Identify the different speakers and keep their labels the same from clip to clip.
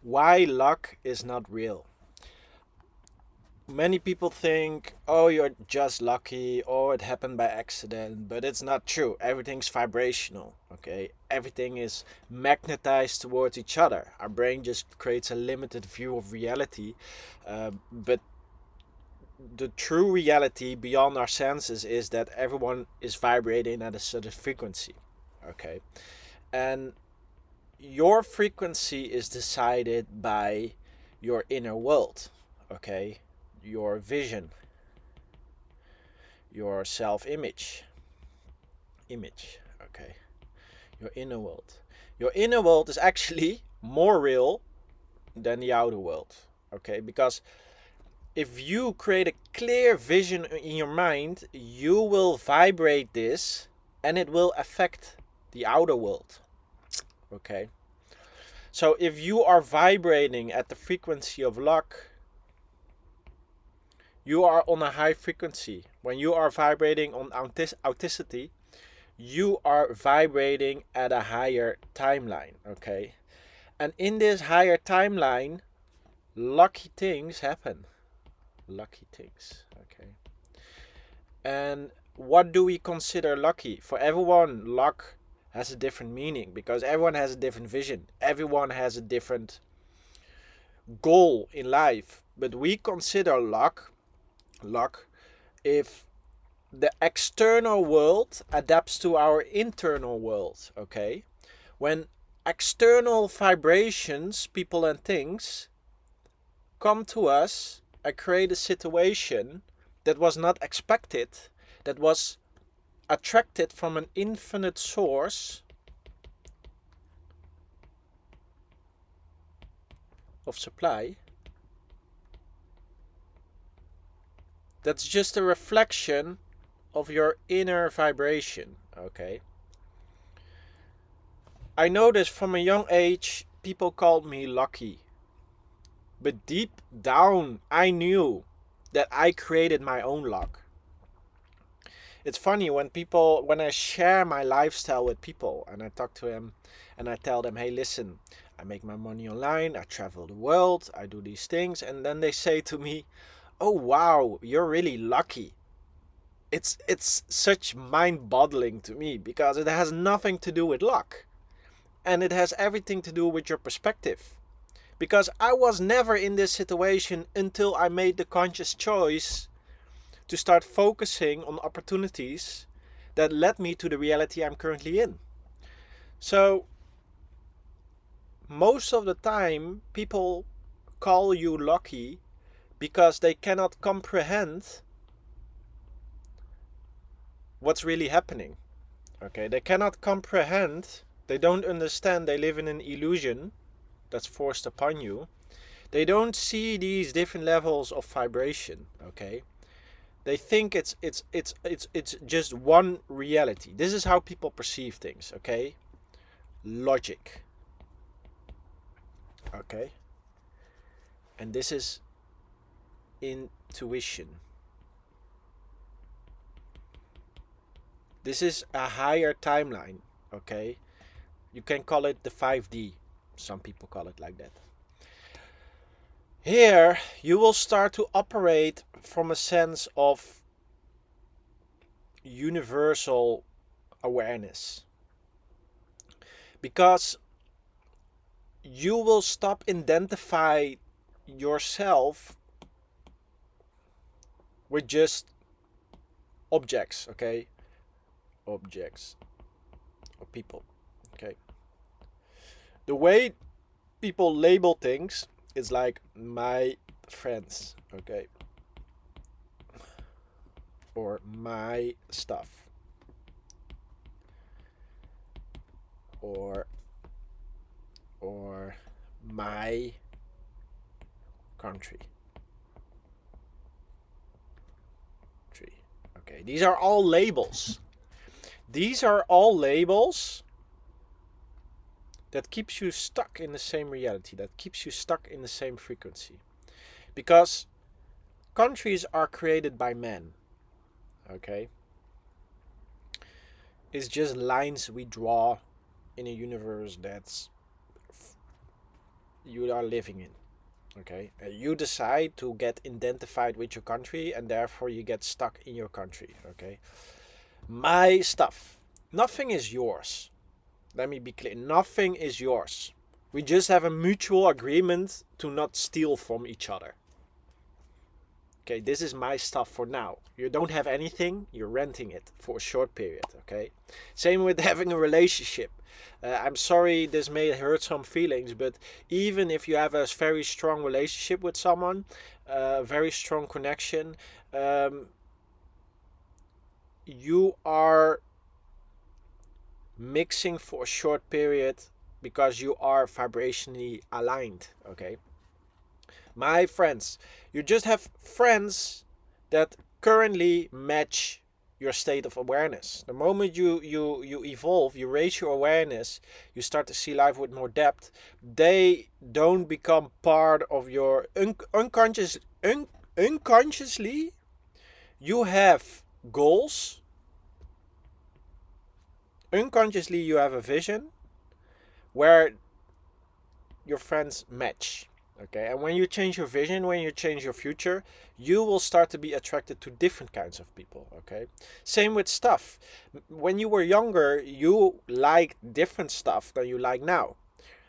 Speaker 1: Why luck is not real. Many people think, oh, you're just lucky, or it happened by accident, but it's not true. Everything's vibrational, okay? Everything is magnetized towards each other. Our brain just creates a limited view of reality, but the true reality beyond our senses is that everyone is vibrating at a certain frequency, okay? And your frequency is decided by your inner world, okay? Your vision, your image, okay? Your inner world. Your inner world is actually more real than the outer world, okay? Because if you create a clear vision in your mind, you will vibrate this and it will affect the outer world, okay? So if you are vibrating at the frequency of luck, you are on a high frequency. When you are vibrating on authenticity, you are vibrating at a higher timeline, okay? And in this higher timeline, lucky things happen. Lucky things, okay? And what do we consider lucky? For everyone, luck has a different meaning because everyone has a different vision. Everyone has a different goal in life. But we consider luck if the external world adapts to our internal world, okay? When external vibrations, people and things, come to us and create a situation that was not expected, that was attracted from an infinite source of supply, that's just a reflection of your inner vibration, okay? I noticed from a young age people called me lucky. But deep down, I knew that I created my own luck. It's funny when I share my lifestyle with people and I talk to them and I tell them, hey, listen, I make my money online, I travel the world, I do these things. And then they say to me, oh, wow, you're really lucky. It's such mind-boggling to me because it has nothing to do with luck. And it has everything to do with your perspective. Because I was never in this situation until I made the conscious choice to start focusing on opportunities that led me to the reality I'm currently in. So, most of the time, people call you lucky because they cannot comprehend what's really happening. Okay, they cannot comprehend, they don't understand, they live in an illusion that's forced upon you. They don't see these different levels of vibration, okay? They think it's just one reality. This is how people perceive things, okay? Logic. Okay? And this is intuition. This is a higher timeline, okay? You can call it the 5D. Some people call it like that. Here, you will start to operate from a sense of universal awareness. Because you will stop identify yourself with just objects, okay? Objects or people, okay? The way people label things is like my friends, okay? Or my stuff. Or my country. Okay, these are all labels. These are all labels that keeps you stuck in the same reality, that keeps you stuck in the same frequency. Because countries are created by men, okay? It's just lines we draw in a universe that's you are living in. Okay, you decide to get identified with your country, and therefore you get stuck in your country. Okay, my stuff, nothing is yours. Let me be clear, nothing is yours. We just have a mutual agreement to not steal from each other. Okay, this is my stuff for now. You don't have anything, you're renting it for a short period. Okay, same with having a relationship. I'm sorry this may hurt some feelings, but even if you have a very strong relationship with someone, a very strong connection, you are mixing for a short period because you are vibrationally aligned. Okay, my friends, you just have friends that currently match your state of awareness. The moment you evolve, you raise your awareness, you start to see life with more depth, they don't become part of your unconsciously. You have goals. Unconsciously, you have a vision where your friends match. Okay, and when you change your vision, when you change your future, you will start to be attracted to different kinds of people. Okay, same with stuff. When you were younger, you liked different stuff than you like now.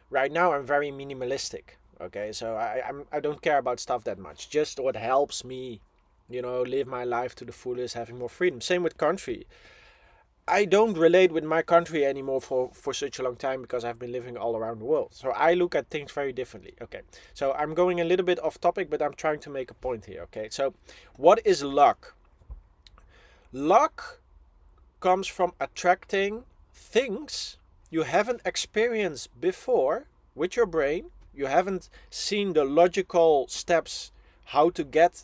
Speaker 1: Right now, I'm very minimalistic. Okay, so I don't care about stuff that much. Just what helps me, live my life to the fullest, having more freedom. Same with country. I don't relate with my country anymore for such a long time because I've been living all around the world. So I look at things very differently. Okay, so I'm going a little bit off topic, but I'm trying to make a point here. Okay, so what is luck? Luck comes from attracting things you haven't experienced before with your brain. You haven't seen the logical steps how to get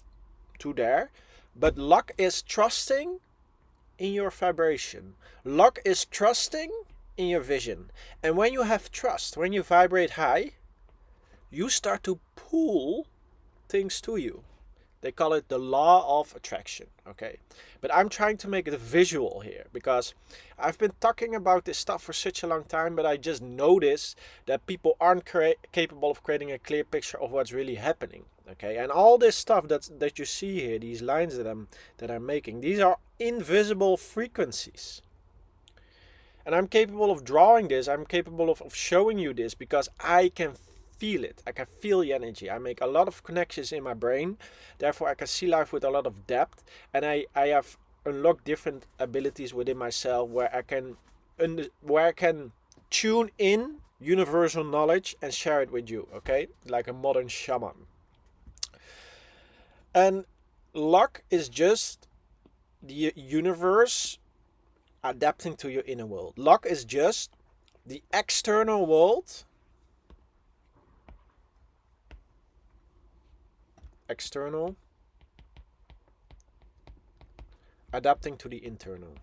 Speaker 1: to there. But luck is trusting in your vibration. Luck is trusting in your vision. And when you have trust, when you vibrate high, you start to pull things to you. They call it the law of attraction. Okay, but I'm trying to make it a visual here because I've been talking about this stuff for such a long time, but I just noticed that people aren't capable of creating a clear picture of what's really happening. Okay, and all this stuff that you see here, these lines that I'm making, these are invisible frequencies. And I'm capable of drawing this, I'm capable of showing you this because I can feel it. I can feel the energy. I make a lot of connections in my brain. Therefore, I can see life with a lot of depth. And I have unlocked different abilities within myself where I can tune in universal knowledge and share it with you. Okay, like a modern shaman. And luck is just the universe adapting to your inner world. Luck is just the external world adapting to the internal.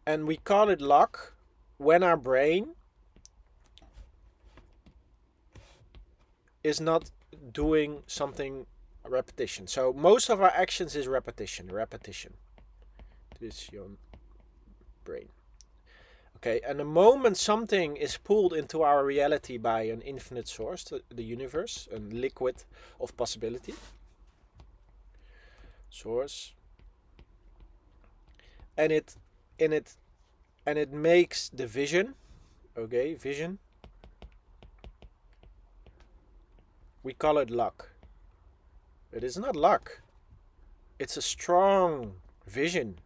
Speaker 1: And we call it luck when our brain is not doing something repetition. So most of our actions is repetition. This is your brain. Okay, and the moment something is pulled into our reality by an infinite source, the universe, a liquid of possibility, source, and it makes the vision, okay, vision, we call it luck. It is not luck. It's a strong vision.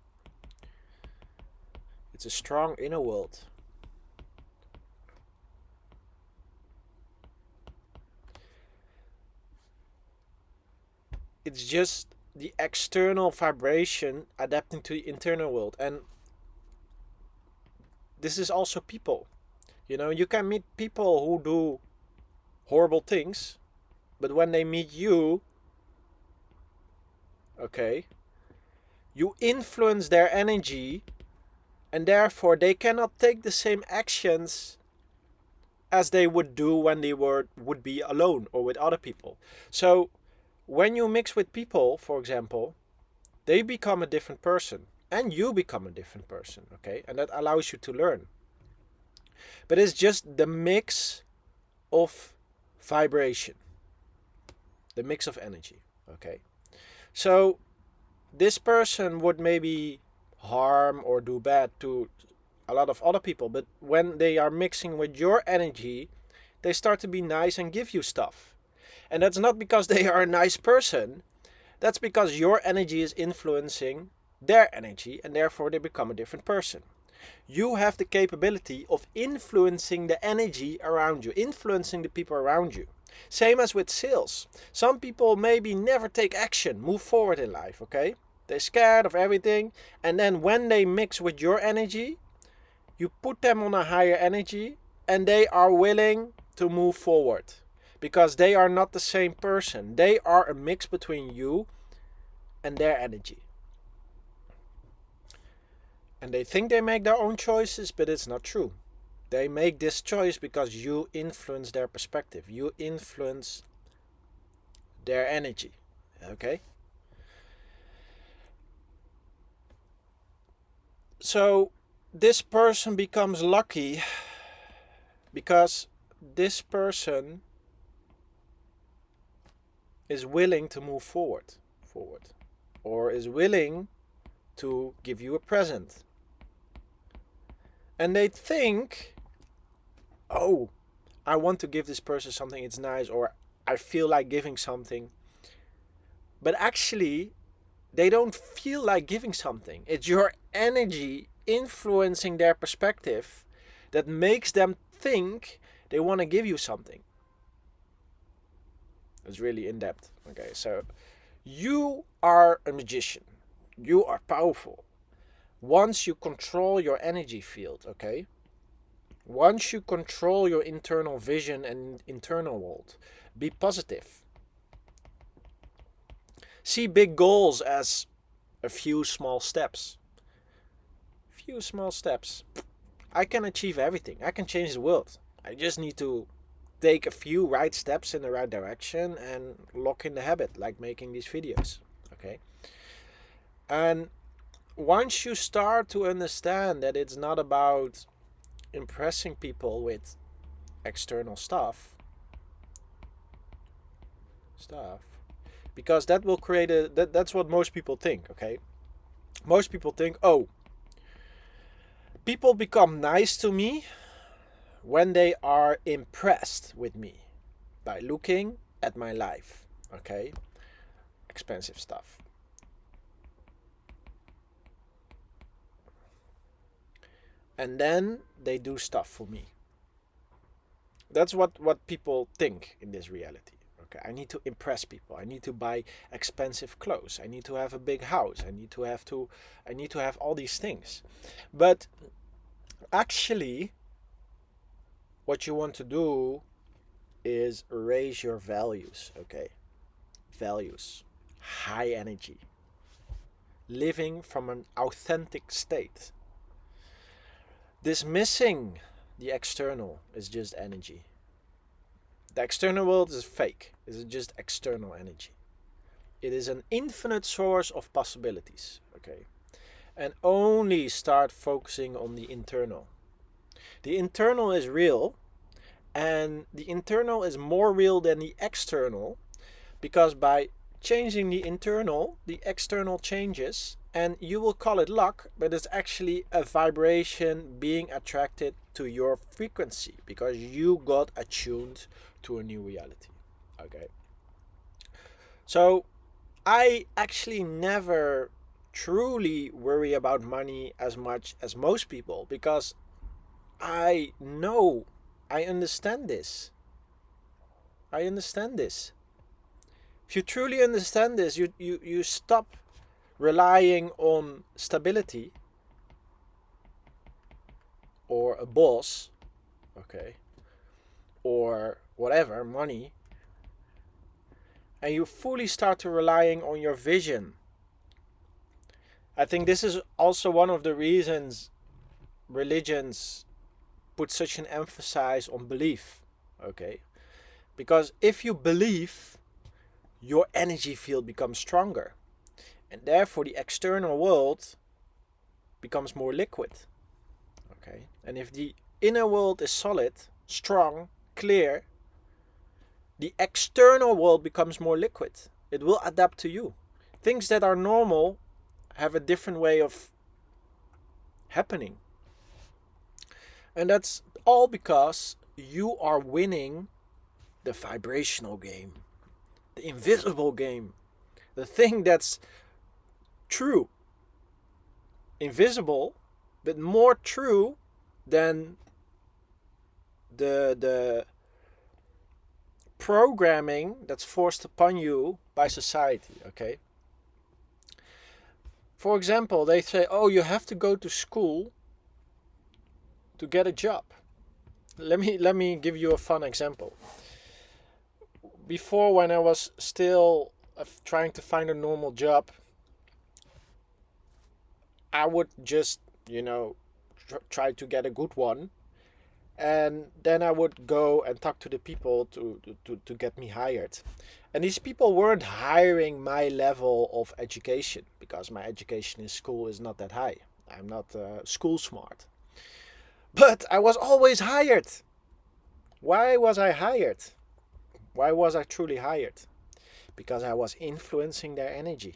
Speaker 1: It's a strong inner world. It's just the external vibration adapting to the internal world. And this is also people. You can meet people who do horrible things, but when they meet you, okay, you influence their energy, and therefore they cannot take the same actions as they would do when they would be alone or with other people. So when you mix with people, for example, they become a different person and you become a different person, okay? And that allows you to learn. But it's just the mix of vibration, the mix of energy. Okay, so this person would maybe harm or do bad to a lot of other people, but when they are mixing with your energy, they start to be nice and give you stuff. And that's not because they are a nice person, that's because your energy is influencing their energy, and therefore they become a different person. You have the capability of influencing the energy around you, influencing the people around you. Same as with sales. Some people maybe never take action, move forward in life, okay? They're scared of everything, and then when they mix with your energy, you put them on a higher energy, and they are willing to move forward. Because they are not the same person. They are a mix between you and their energy. And they think they make their own choices, but it's not true. They make this choice because you influence their perspective. You influence their energy. Okay? So this person becomes lucky because this person is willing to move forward, or is willing to give you a present. And they think, oh, I want to give this person something, it's nice, or I feel like giving something. But actually, they don't feel like giving something. It's your energy influencing their perspective that makes them think they want to give you something. It's really in depth. Okay, so you are a magician. You are powerful. Once you control your energy field, okay? Once you control your internal vision and internal world, be positive. See big goals as a few small steps. Few small steps. I can achieve everything. I can change the world. I just need to take a few right steps in the right direction and lock in the habit, like making these videos. Okay? And once you start to understand that it's not about impressing people with external stuff, because that will create that's what most people think, okay? Most people think, oh, people become nice to me when they are impressed with me by looking at my life, okay? Expensive stuff. And then they do stuff for me. That's what people think in this reality. Okay, I need to impress people. I need to buy expensive clothes. I need to have a big house. I need to have all these things. But actually, what you want to do is raise your values, okay? Values. High energy. Living from an authentic state. Dismissing the external is just energy. The external world is fake. It is just external energy. It is an infinite source of possibilities, okay? And only start focusing on the internal. The internal is real, and the internal is more real than the external, because by changing the internal, the external changes, and you will call it luck, but it's actually a vibration being attracted to your frequency, because you got attuned to a new reality. Okay. So I actually never truly worry about money as much as most people, because I understand this. If you truly understand this, you stop relying on stability or a boss, okay, or whatever, money, and you fully start to relying on your vision. I think this is also one of the reasons religions put such an emphasis on belief, okay? Because if you believe, your energy field becomes stronger, and therefore the external world becomes more liquid, okay? And if the inner world is solid, strong, clear, the external world becomes more liquid. It will adapt to you. Things that are normal have a different way of happening. And that's all because you are winning the vibrational game, the invisible game, the thing that's true, invisible, but more true than the programming that's forced upon you by society. Okay, for example, they say, oh, you have to go to school to get a job. Let me give you a fun example. Before, when I was still trying to find a normal job, I would just, try to get a good one, and then I would go and talk to the people to get me hired. And these people weren't hiring my level of education, because my education in school is not that high. I'm not school smart. But I was always hired. Why was I hired? Why was I truly hired? Because I was influencing their energy.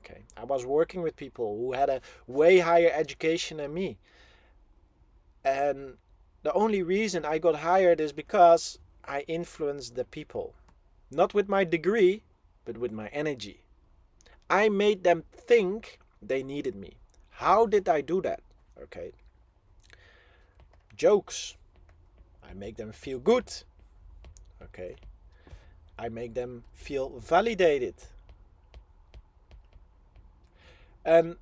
Speaker 1: Okay, I was working with people who had a way higher education than me. And the only reason I got hired is because I influenced the people. Not with my degree, but with my energy. I made them think they needed me. How did I do that? Okay. Jokes. I make them feel good. Okay. I make them feel validated. And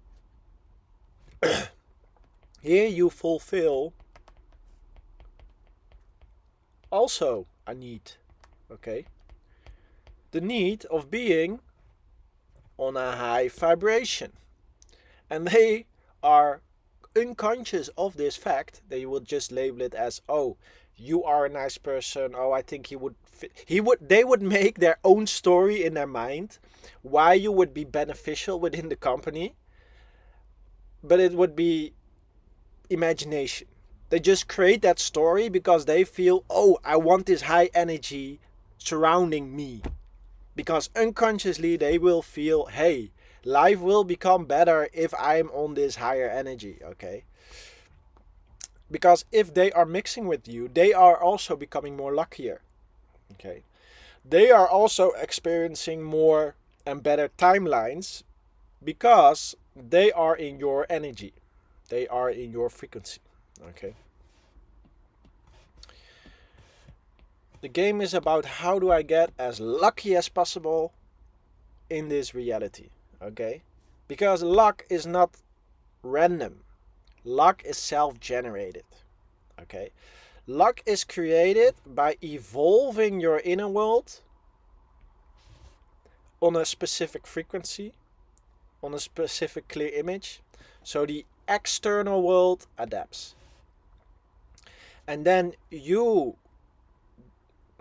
Speaker 1: here you fulfill also a need. Okay. The need of being on a high vibration. And they are unconscious of this fact. They would just label it as, oh, you are a nice person. Oh, I think they would make their own story in their mind why you would be beneficial within the company. But it would be imagination. They just create that story because they feel, oh, I want this high energy surrounding me. Because unconsciously they will feel, hey, life will become better if I'm on this higher energy, okay? Because if they are mixing with you, they are also becoming more luckier, okay? They are also experiencing more and better timelines because they are in your energy. They are in your frequency, okay? The game is about how do I get as lucky as possible in this reality, okay? Because luck is not random. Luck is self-generated, okay? Luck is created by evolving your inner world on a specific frequency, on a specific clear image, so the external world adapts. And then you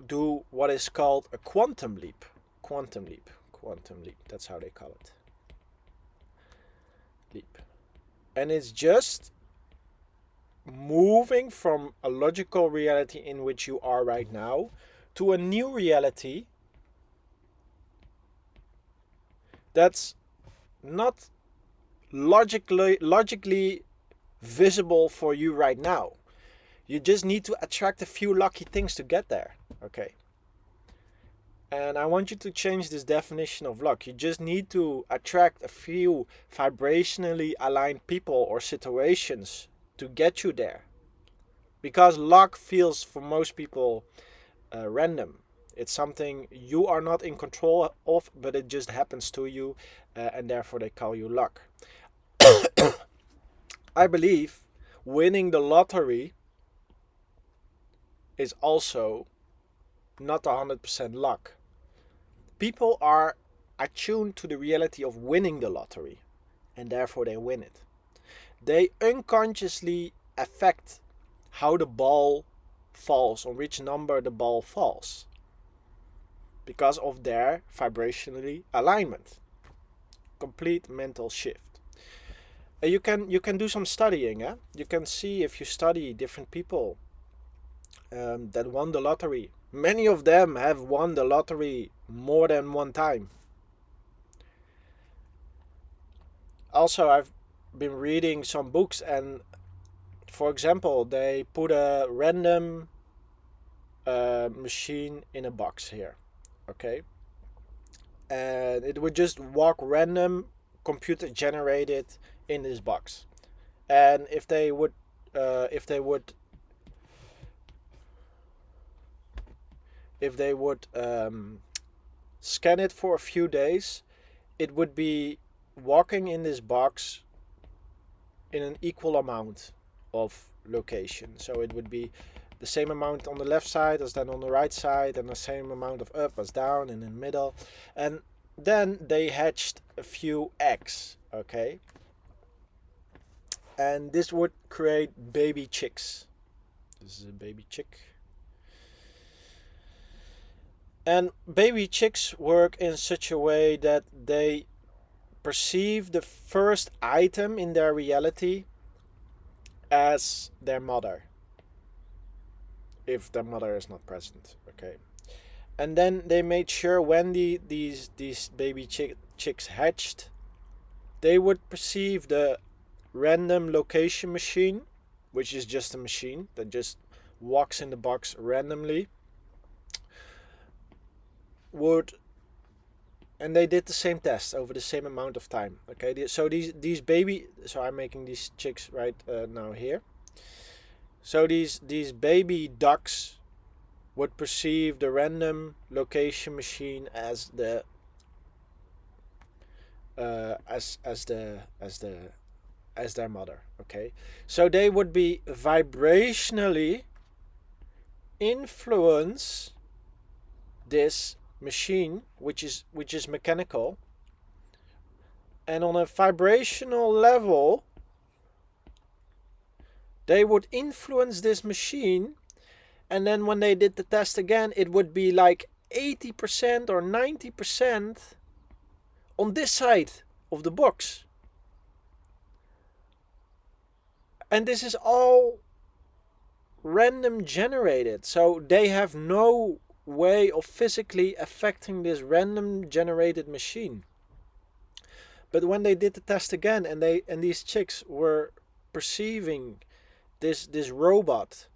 Speaker 1: do what is called a quantum leap. Quantum leap. That's how they call it. Leap. And it's just moving from a logical reality in which you are right now to a new reality that's not logically visible for you right now. You just need to attract a few lucky things to get there, okay? And I want you to change this definition of luck. You just need to attract a few vibrationally aligned people or situations to get you there. Because luck feels for most people random. It's something you are not in control of, but it just happens to you, and therefore they call you luck. I believe winning the lottery is also not 100% luck. People are attuned to the reality of winning the lottery, and therefore they win it. They unconsciously affect how the ball falls, on which number the ball falls, because of their vibrationally alignment. Complete mental shift. You can do some studying. You can see, if you study different people, that won the lottery. Many of them have won the lottery more than one time. Also, I've been reading some books, and for example, they put a random machine in a box here, okay, and it would just walk random, computer generated, in this box. And if they would if they would scan it for a few days, it would be walking in this box in an equal amount of location. So it would be the same amount on the left side as then on the right side, and the same amount of up as down and in the middle. And then they hatched a few eggs, okay? And this would create baby chicks. This is a baby chick. And baby chicks work in such a way that they perceive the first item in their reality as their mother, if their mother is not present, okay? And then they made sure when these baby chicks hatched, they would perceive the random location machine, which is just a machine that just walks in the box randomly, and they did the same test over the same amount of time, okay? So I'm making these chicks right now here. So these baby ducks would perceive the random location machine as the as their mother, okay? So they would be vibrationally influence this machine, which is mechanical, and on a vibrational level they would influence this machine. And then when they did the test again, it would be like 80% or 90% on this side of the box. And this is all random generated, so they have no way of physically affecting this random generated machine. But when they did the test again, and these chicks were perceiving this robot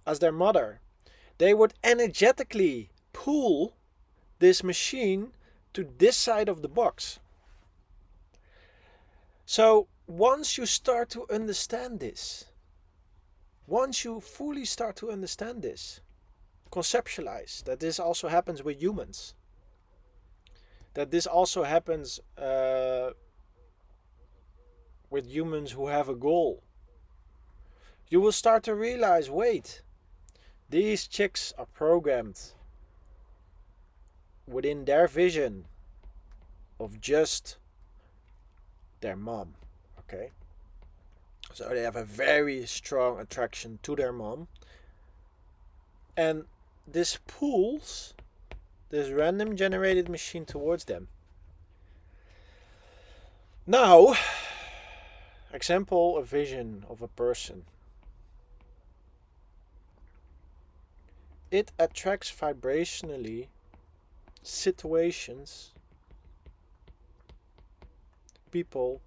Speaker 1: as their mother, they would energetically pull this machine to this side of the box. So once you start to understand this, once you fully start to understand this, conceptualize that this also happens with humans, that this also happens with humans who have a goal, you will start to realize, wait, these chicks are programmed within their vision of just their mom, okay? So they have a very strong attraction to their mom, and this pulls this random generated machine towards them. Now, example, a vision of a person. It attracts vibrationally situations, people,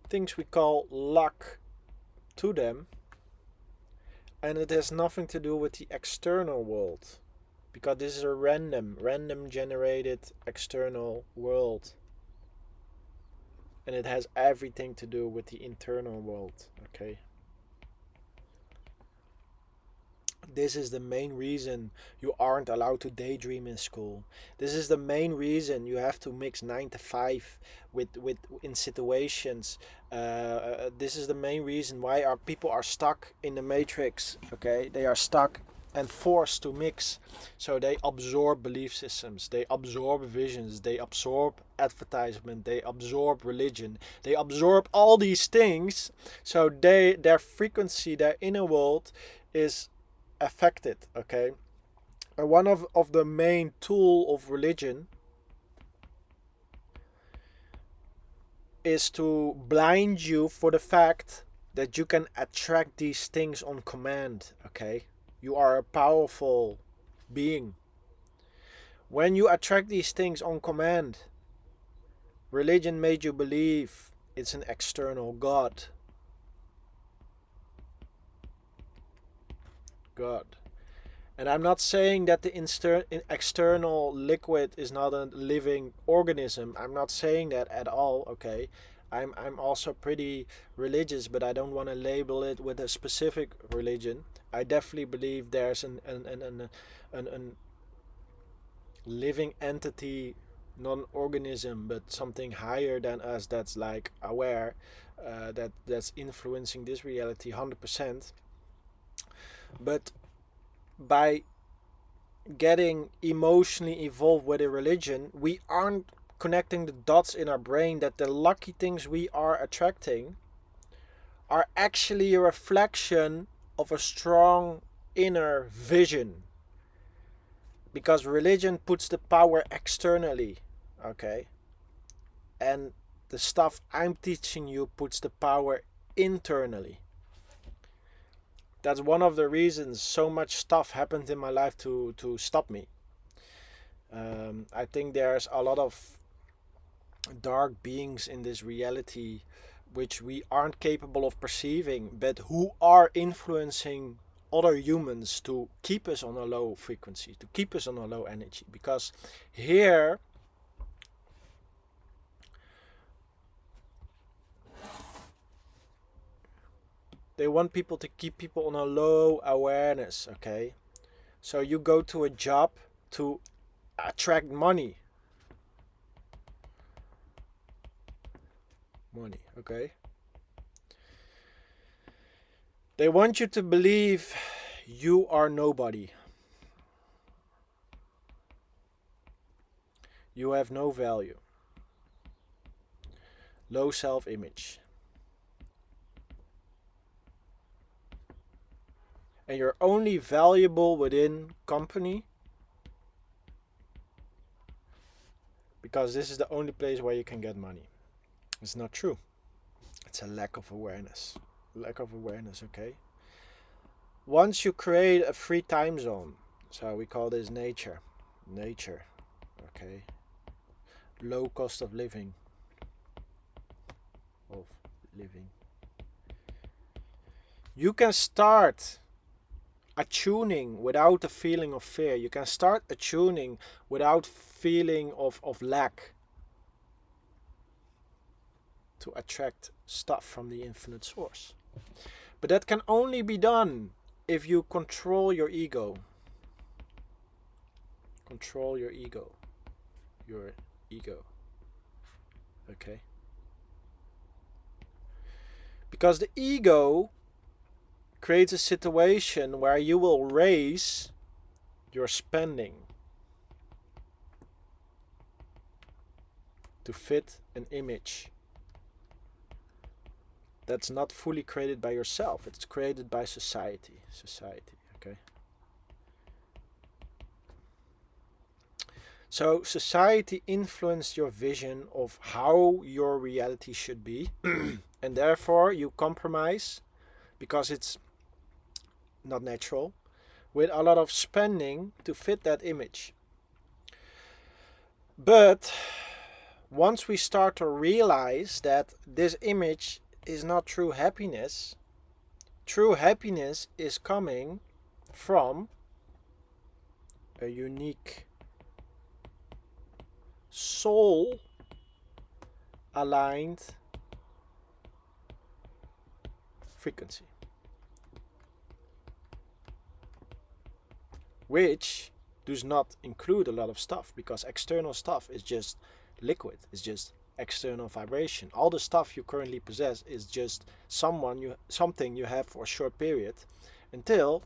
Speaker 1: things we call luck to them, and it has nothing to do with the external world, because this is a random generated external world, and it has everything to do with the internal world, okay? This is the main reason you aren't allowed to daydream in school. This is the main reason you have to mix 9 to 5 with in situations. This is the main reason why our people are stuck in the matrix. Okay, they are stuck and forced to mix. So they absorb belief systems, they absorb visions, they absorb advertisement, they absorb religion, they absorb all these things. So their frequency, their inner world is affected, okay? And one of the main tool of religion is to blind you for the fact that you can attract these things on command, okay? You are a powerful being. When you attract these things on command, religion made you believe it's an external God. God. And I'm not saying that the external liquid is not a living organism. I'm not saying that at all, okay? I'm also pretty religious, but I don't want to label it with a specific religion. I definitely believe there's an living entity, non-organism, but something higher than us that's like aware, that's influencing this reality 100%. But by getting emotionally involved with a religion, we aren't connecting the dots in our brain that the lucky things we are attracting are actually a reflection of a strong inner vision. Because religion puts the power externally, okay? And the stuff I'm teaching you puts the power internally. That's one of the reasons so much stuff happened in my life to stop me. I think there's a lot of dark beings in this reality which we aren't capable of perceiving, but who are influencing other humans to keep us on a low frequency, to keep us on a low energy. Because here they want people to keep people on a low awareness, okay? So you go to a job to attract money. Money, okay? They want you to believe you are nobody. You have no value. Low self-image. And you're only valuable within company because this is the only place where you can get money. It's not true. It's a lack of awareness. Lack of awareness, okay? Once you create a free time zone, so we call this nature. Nature, okay? Low cost of living. You can start attuning without a feeling of fear. You can start attuning without feeling of lack to attract stuff from the infinite source. But that can only be done if you control your ego. Control your ego. Your ego. Okay? Because the ego creates a situation where you will raise your spending to fit an image that's not fully created by yourself. It's created by society. Okay? So society influenced your vision of how your reality should be, and therefore you compromise because it's not natural, with a lot of spending to fit that image. But once we start to realize that this image is not true happiness is coming from a unique soul aligned frequency, which does not include a lot of stuff, because external stuff is just liquid, it's just external vibration. All the stuff you currently possess is just something you have for a short period until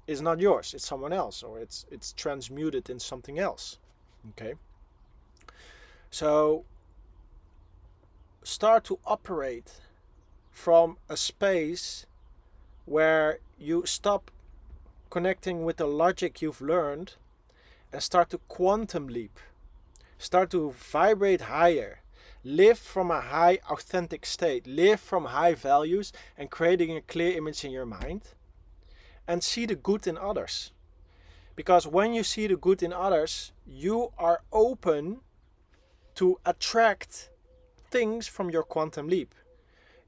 Speaker 1: it's not yours, it's someone else, or it's transmuted in something else. Okay? So start to operate from a space where you stop connecting with the logic you've learned and start to quantum leap. Start to vibrate higher. Live from a high authentic state. Live from high values and creating a clear image in your mind. And see the good in others. Because when you see the good in others, you are open to attract things from your quantum leap.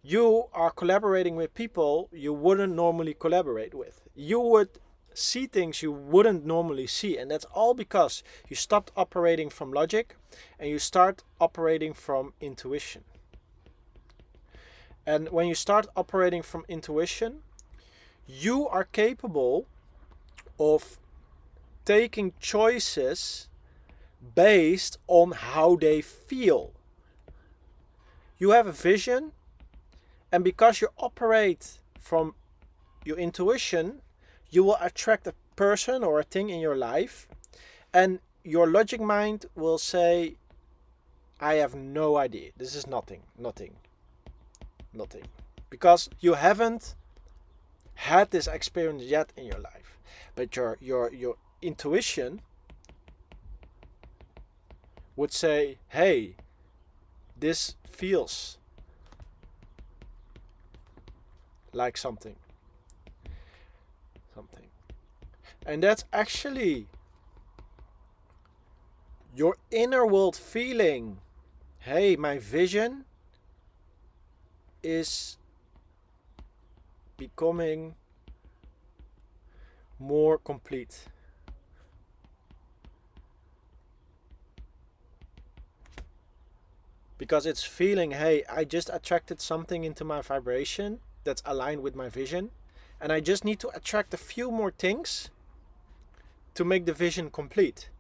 Speaker 1: You are collaborating with people you wouldn't normally collaborate with. You would see things you wouldn't normally see, and that's all because you stopped operating from logic and you start operating from intuition. And when you start operating from intuition, you are capable of taking choices based on how they feel. You have a vision, and because you operate from your intuition, you will attract a person or a thing in your life, and your logic mind will say, I have no idea. This is nothing. Because you haven't had this experience yet in your life. But your intuition would say, hey, this feels like something. And that's actually your inner world feeling, hey, my vision is becoming more complete. Because it's feeling, hey, I just attracted something into my vibration that's aligned with my vision, and I just need to attract a few more things to make the vision complete.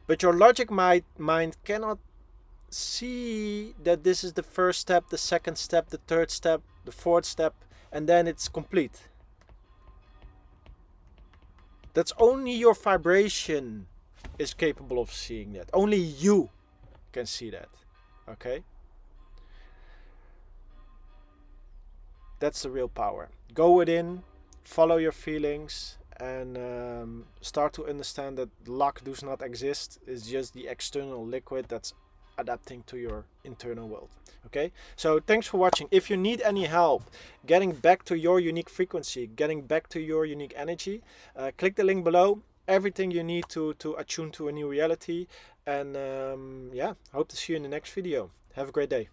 Speaker 1: But your logic mind cannot see that this is the first step, the second step, the third step, the fourth step, and then it's complete. That's only your vibration is capable of seeing that. Only you can see that. Okay? That's the real power. Go within, follow your feelings, and start to understand that luck does not exist. It's just the external liquid that's adapting to your internal world. Okay, so thanks for watching. If you need any help getting back to your unique frequency, getting back to your unique energy, click the link below. Everything you need to attune to a new reality. And yeah, hope to see you in the next video. Have a great day.